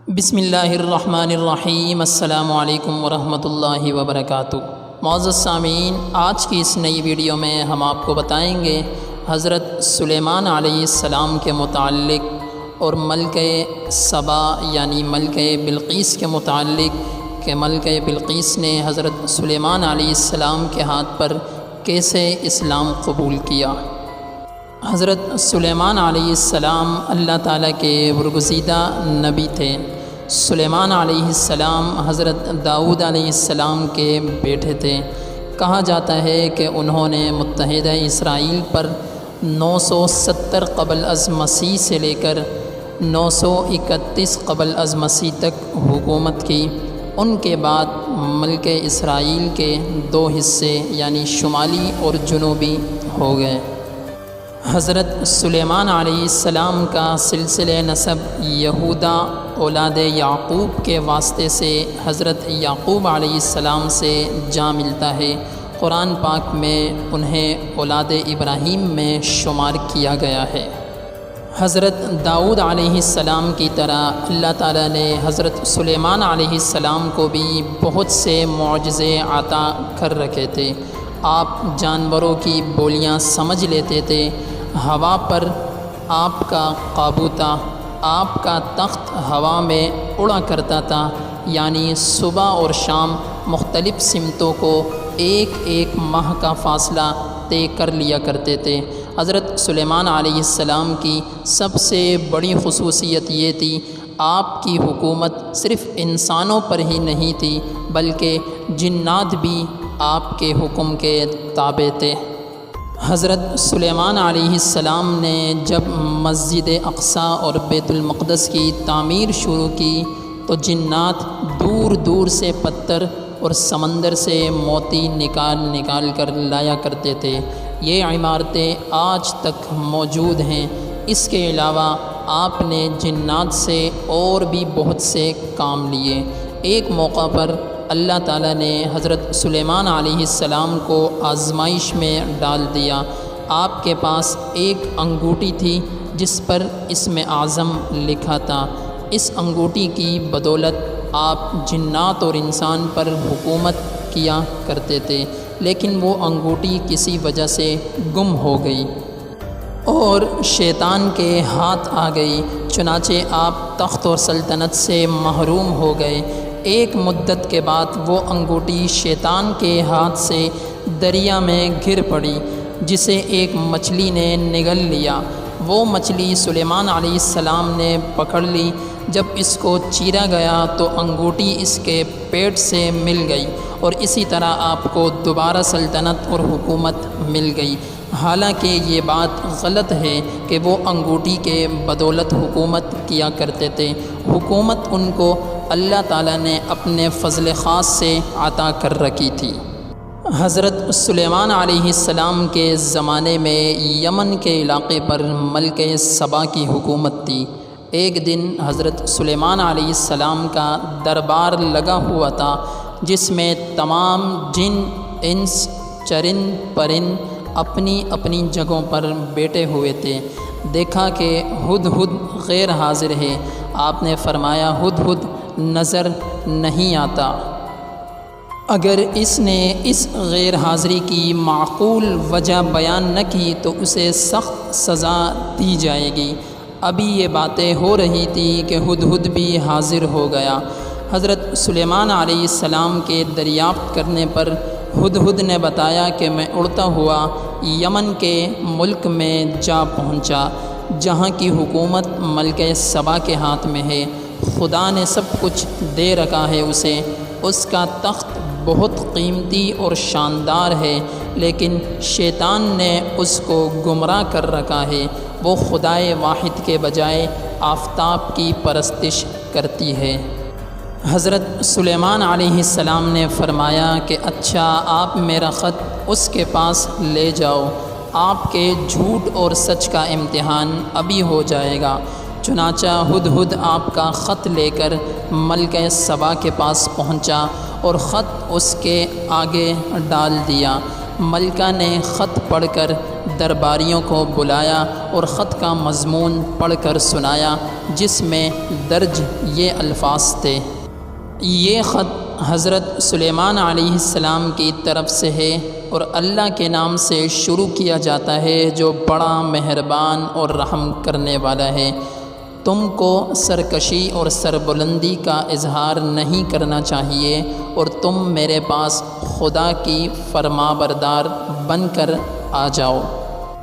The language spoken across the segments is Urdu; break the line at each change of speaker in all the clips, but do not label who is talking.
بسم اللہ الرحمن الرحیم۔ السلام علیکم ورحمۃ اللہ وبرکاتہ۔ معزز سامعین، آج کی اس نئی ویڈیو میں ہم آپ کو بتائیں گے حضرت سلیمان علیہ السلام کے متعلق اور ملکہ سبا یعنی ملکہ بلقیس کے متعلق کہ ملکہ بلقیس نے حضرت سلیمان علیہ السلام کے ہاتھ پر کیسے اسلام قبول کیا۔ حضرت سلیمان علیہ السلام اللہ تعالیٰ کے برگزیدہ نبی تھے۔ سلیمان علیہ السلام حضرت داؤد علیہ السلام کے بیٹے تھے۔ کہا جاتا ہے کہ انہوں نے متحدہ اسرائیل پر 970 قبل از مسیح سے لے کر 931 قبل از مسیح تک حکومت کی۔ ان کے بعد ملک اسرائیل کے 2 حصے یعنی شمالی اور جنوبی ہو گئے۔ حضرت سلیمان علیہ السلام کا سلسلہ نسب یہودا اولاد یعقوب کے واسطے سے حضرت یعقوب علیہ السلام سے جا ملتا ہے۔ قرآن پاک میں انہیں اولاد ابراہیم میں شمار کیا گیا ہے۔ حضرت داؤد علیہ السلام کی طرح اللہ تعالیٰ نے حضرت سلیمان علیہ السلام کو بھی بہت سے معجزے عطا کر رکھے تھے۔ آپ جانوروں کی بولیاں سمجھ لیتے تھے، ہوا پر آپ کا قابو تھا، آپ کا تخت ہوا میں اڑا کرتا تھا، یعنی صبح اور شام مختلف سمتوں کو ایک ماہ کا فاصلہ طے کر لیا کرتے تھے۔ حضرت سلیمان علیہ السلام کی سب سے بڑی خصوصیت یہ تھی، آپ کی حکومت صرف انسانوں پر ہی نہیں تھی بلکہ جنات بھی آپ کے حکم کے تابع تھے۔ حضرت سلیمان علیہ السلام نے جب مسجد اقصیٰ اور بیت المقدس کی تعمیر شروع کی تو جنات دور دور سے پتھر اور سمندر سے موتی نکال کر لایا کرتے تھے۔ یہ عمارتیں آج تک موجود ہیں۔ اس کے علاوہ آپ نے جنات سے اور بھی بہت سے کام لیے۔ ایک موقع پر اللہ تعالیٰ نے حضرت سلیمان علیہ السلام کو آزمائش میں ڈال دیا۔ آپ کے پاس ایک انگوٹھی تھی جس پر اسم اعظم لکھا تھا۔ اس انگوٹھی کی بدولت آپ جنات اور انسان پر حکومت کیا کرتے تھے، لیکن وہ انگوٹھی کسی وجہ سے گم ہو گئی اور شیطان کے ہاتھ آ گئی، چنانچہ آپ تخت اور سلطنت سے محروم ہو گئے۔ ایک مدت کے بعد وہ انگوٹھی شیطان کے ہاتھ سے دریا میں گر پڑی، جسے ایک مچھلی نے نگل لیا۔ وہ مچھلی سلیمان علیہ السلام نے پکڑ لی۔ جب اس کو چیرا گیا تو انگوٹھی اس کے پیٹ سے مل گئی اور اسی طرح آپ کو دوبارہ سلطنت اور حکومت مل گئی۔ حالانکہ یہ بات غلط ہے کہ وہ انگوٹھی کے بدولت حکومت کیا کرتے تھے۔ حکومت ان کو اللہ تعالیٰ نے اپنے فضل خاص سے عطا کر رکھی تھی۔ حضرت سلیمان علیہ السلام کے زمانے میں یمن کے علاقے پر ملکہ سبا کی حکومت تھی۔ ایک دن حضرت سلیمان علیہ السلام کا دربار لگا ہوا تھا، جس میں تمام جن، انس، چرند، پرند اپنی اپنی جگہوں پر بیٹھے ہوئے تھے۔ دیکھا کہ ہدہد غیر حاضر ہے۔ آپ نے فرمایا، ہدہد نظر نہیں آتا۔ اگر اس نے اس غیر حاضری کی معقول وجہ بیان نہ کی تو اسے سخت سزا دی جائے گی۔ ابھی یہ باتیں ہو رہی تھی کہ ہدہد بھی حاضر ہو گیا۔ حضرت سلیمان علیہ السلام کے دریافت کرنے پر ہدہد نے بتایا کہ میں اڑتا ہوا یمن کے ملک میں جا پہنچا، جہاں کی حکومت ملکہ سبا کے ہاتھ میں ہے۔ خدا نے سب کچھ دے رکھا ہے اسے۔ اس کا تخت بہت قیمتی اور شاندار ہے، لیکن شیطان نے اس کو گمراہ کر رکھا ہے۔ وہ خدائے واحد کے بجائے آفتاب کی پرستش کرتی ہے۔ حضرت سلیمان علیہ السلام نے فرمایا کہ اچھا، آپ میرا خط اس کے پاس لے جاؤ، آپ کے جھوٹ اور سچ کا امتحان ابھی ہو جائے گا۔ چنانچہ ہدہد آپ کا خط لے کر ملکہ سبا کے پاس پہنچا اور خط اس کے آگے ڈال دیا۔ ملکہ نے خط پڑھ کر درباریوں کو بلایا اور خط کا مضمون پڑھ کر سنایا، جس میں درج یہ الفاظ تھے: یہ خط حضرت سلیمان علیہ السلام کی طرف سے ہے اور اللہ کے نام سے شروع کیا جاتا ہے جو بڑا مہربان اور رحم کرنے والا ہے۔ تم کو سرکشی اور سربلندی کا اظہار نہیں کرنا چاہیے اور تم میرے پاس خدا کی فرمانبردار بن کر آ جاؤ۔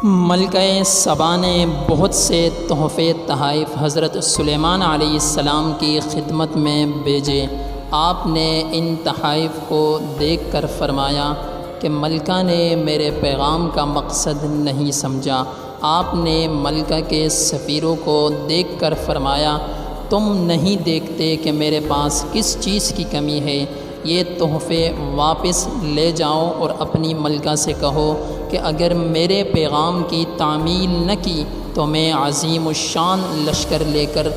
ملکہ سبا نے بہت سے تحفے تحائف حضرت سلیمان علیہ السلام کی خدمت میں بھیجے۔ آپ نے ان تحائف کو دیکھ کر فرمایا کہ ملکہ نے میرے پیغام کا مقصد نہیں سمجھا۔ آپ نے ملکہ کے سفیروں کو دیکھ کر فرمایا، تم نہیں دیکھتے کہ میرے پاس کس چیز کی کمی ہے؟ یہ تحفے واپس لے جاؤ اور اپنی ملکہ سے کہو کہ اگر میرے پیغام کی تعمیل نہ کی تو میں عظیم الشان لشکر لے کر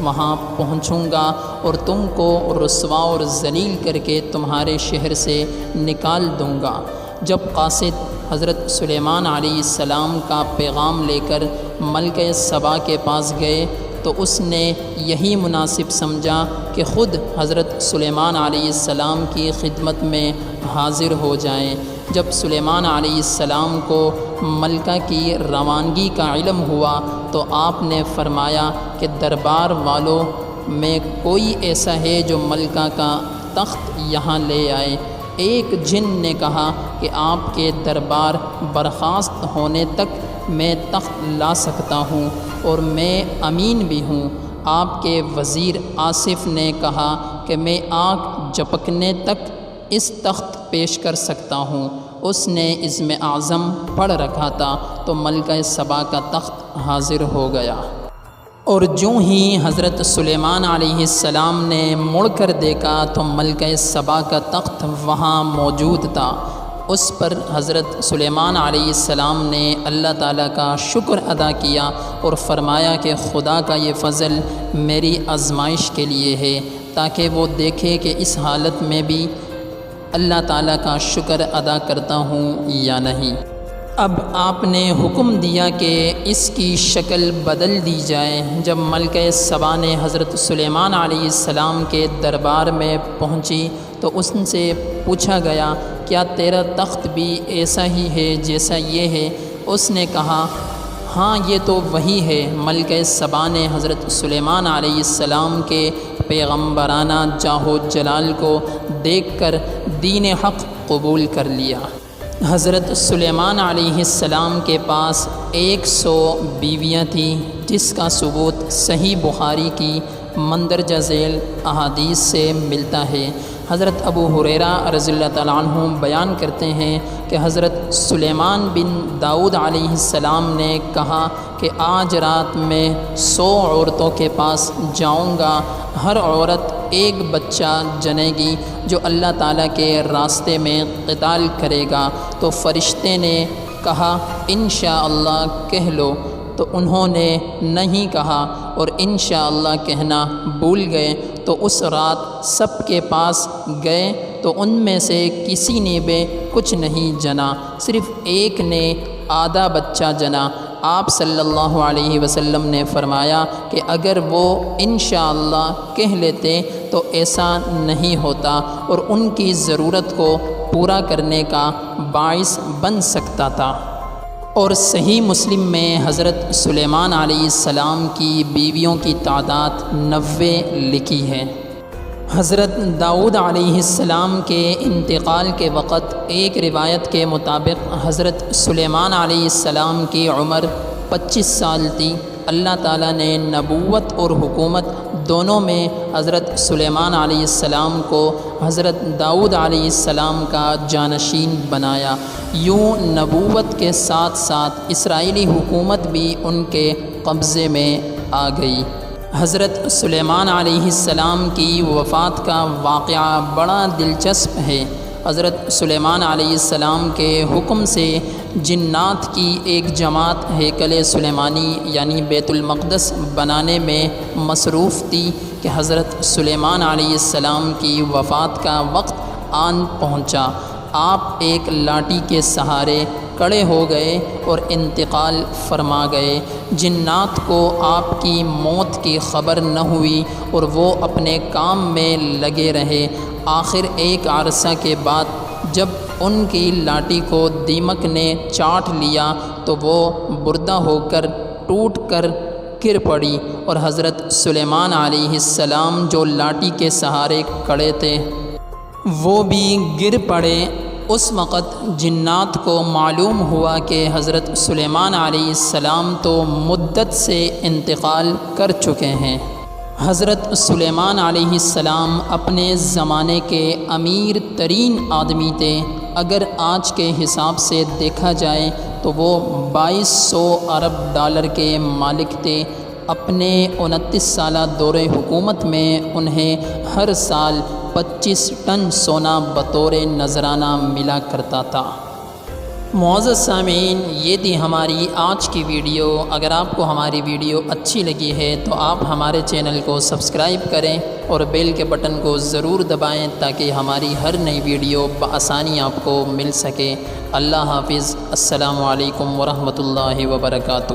وہاں پہنچوں گا اور تم کو رسوا اور ذلیل کر کے تمہارے شہر سے نکال دوں گا۔ جب قاصد حضرت سلیمان علیہ السلام کا پیغام لے کر ملکہ سبا کے پاس گئے تو اس نے یہی مناسب سمجھا کہ خود حضرت سلیمان علیہ السلام کی خدمت میں حاضر ہو جائیں۔ جب سلیمان علیہ السلام کو ملکہ کی روانگی کا علم ہوا تو آپ نے فرمایا کہ دربار والوں میں کوئی ایسا ہے جو ملکہ کا تخت یہاں لے آئے۔ ایک جن نے کہا کہ آپ کے دربار برخاست ہونے تک میں تخت لا سکتا ہوں اور میں امین بھی ہوں۔ آپ کے وزیر آصف نے کہا کہ میں آنکھ جھپکنے تک اس تخت پیش کر سکتا ہوں۔ اس نے عزم اعظم پڑھ رکھا تھا تو ملکہ سبا کا تخت حاضر ہو گیا، اور جو ہی حضرت سلیمان علیہ السلام نے مڑ کر دیکھا تو ملکہ سبا کا تخت وہاں موجود تھا۔ اس پر حضرت سلیمان علیہ السلام نے اللہ تعالیٰ کا شکر ادا کیا اور فرمایا کہ خدا کا یہ فضل میری آزمائش کے لیے ہے، تاکہ وہ دیکھے کہ اس حالت میں بھی اللہ تعالیٰ کا شکر ادا کرتا ہوں یا نہیں۔ اب آپ نے حکم دیا کہ اس کی شکل بدل دی جائے۔ جب ملکہ سبا نے حضرت سلیمان علیہ السلام کے دربار میں پہنچی تو اس سے پوچھا گیا، کیا تیرا تخت بھی ایسا ہی ہے جیسا یہ ہے؟ اس نے کہا، ہاں یہ تو وہی ہے۔ ملکہ سبا نے حضرت سلیمان علیہ السلام کے پیغمبرانہ جاہ و جلال کو دیکھ کر دین حق قبول کر لیا۔ حضرت سلیمان علیہ السلام کے پاس 100 بیویاں تھیں، جس کا ثبوت صحیح بخاری کی مندرجہ ذیل احادیث سے ملتا ہے۔ حضرت ابو ہریرہ رضی اللہ تعالیٰ عنہ بیان کرتے ہیں کہ حضرت سلیمان بن داؤد علیہ السلام نے کہا کہ آج رات میں 100 عورتوں کے پاس جاؤں گا، ہر عورت ایک بچہ جنے گی جو اللہ تعالیٰ کے راستے میں قتال کرے گا۔ تو فرشتے نے کہا، انشاءاللہ کہہ لو، تو انہوں نے نہیں کہا اور انشاءاللہ کہنا بھول گئے۔ تو اس رات سب کے پاس گئے تو ان میں سے کسی نے بھی کچھ نہیں جنا، صرف ایک نے آدھا بچہ جنا۔ آپ صلی اللہ علیہ وسلم نے فرمایا کہ اگر وہ انشاءاللہ کہہ لیتے تو ایسا نہیں ہوتا اور ان کی ضرورت کو پورا کرنے کا باعث بن سکتا تھا۔ اور صحیح مسلم میں حضرت سلیمان علیہ السلام کی بیویوں کی تعداد 90 لکھی ہے۔ حضرت داؤد علیہ السلام کے انتقال کے وقت ایک روایت کے مطابق حضرت سلیمان علیہ السلام کی عمر 25 سال تھی۔ اللہ تعالیٰ نے نبوت اور حکومت دونوں میں حضرت سلیمان علیہ السلام کو حضرت داؤد علیہ السلام کا جانشین بنایا۔ یوں نبوت کے ساتھ ساتھ اسرائیلی حکومت بھی ان کے قبضے میں آ گئی۔ حضرت سلیمان علیہ السلام کی وفات کا واقعہ بڑا دلچسپ ہے۔ حضرت سلیمان علیہ السلام کے حکم سے جنات کی ایک جماعت ہیکل سلیمانی یعنی بیت المقدس بنانے میں مصروف تھی کہ حضرت سلیمان علیہ السلام کی وفات کا وقت آن پہنچا۔ آپ ایک لاٹھی کے سہارے کھڑے ہو گئے اور انتقال فرما گئے۔ جنات کو آپ کی موت کی خبر نہ ہوئی اور وہ اپنے کام میں لگے رہے۔ آخر ایک عرصہ کے بعد جب ان کی لاٹھی کو دیمک نے چاٹ لیا تو وہ بردہ ہو کر ٹوٹ کر گر پڑی، اور حضرت سلیمان علیہ السلام جو لاٹھی کے سہارے کھڑے تھے وہ بھی گر پڑے۔ اس وقت جنات کو معلوم ہوا کہ حضرت سلیمان علیہ السلام تو مدت سے انتقال کر چکے ہیں۔ حضرت سلیمان علیہ السلام اپنے زمانے کے امیر ترین آدمی تھے۔ اگر آج کے حساب سے دیکھا جائے تو وہ 2200 ارب ڈالر کے مالک تھے۔ اپنے 29 سالہ دور حکومت میں انہیں ہر سال 25 ٹن سونا بطور نذرانہ ملا کرتا تھا۔ معزز سامعین، یہ تھی ہماری آج کی ویڈیو۔ اگر آپ کو ہماری ویڈیو اچھی لگی ہے تو آپ ہمارے چینل کو سبسکرائب کریں اور بیل کے بٹن کو ضرور دبائیں تاکہ ہماری ہر نئی ویڈیو بآسانی آپ کو مل سکے۔ اللہ حافظ۔ السلام علیکم ورحمۃ اللہ وبرکاتہ۔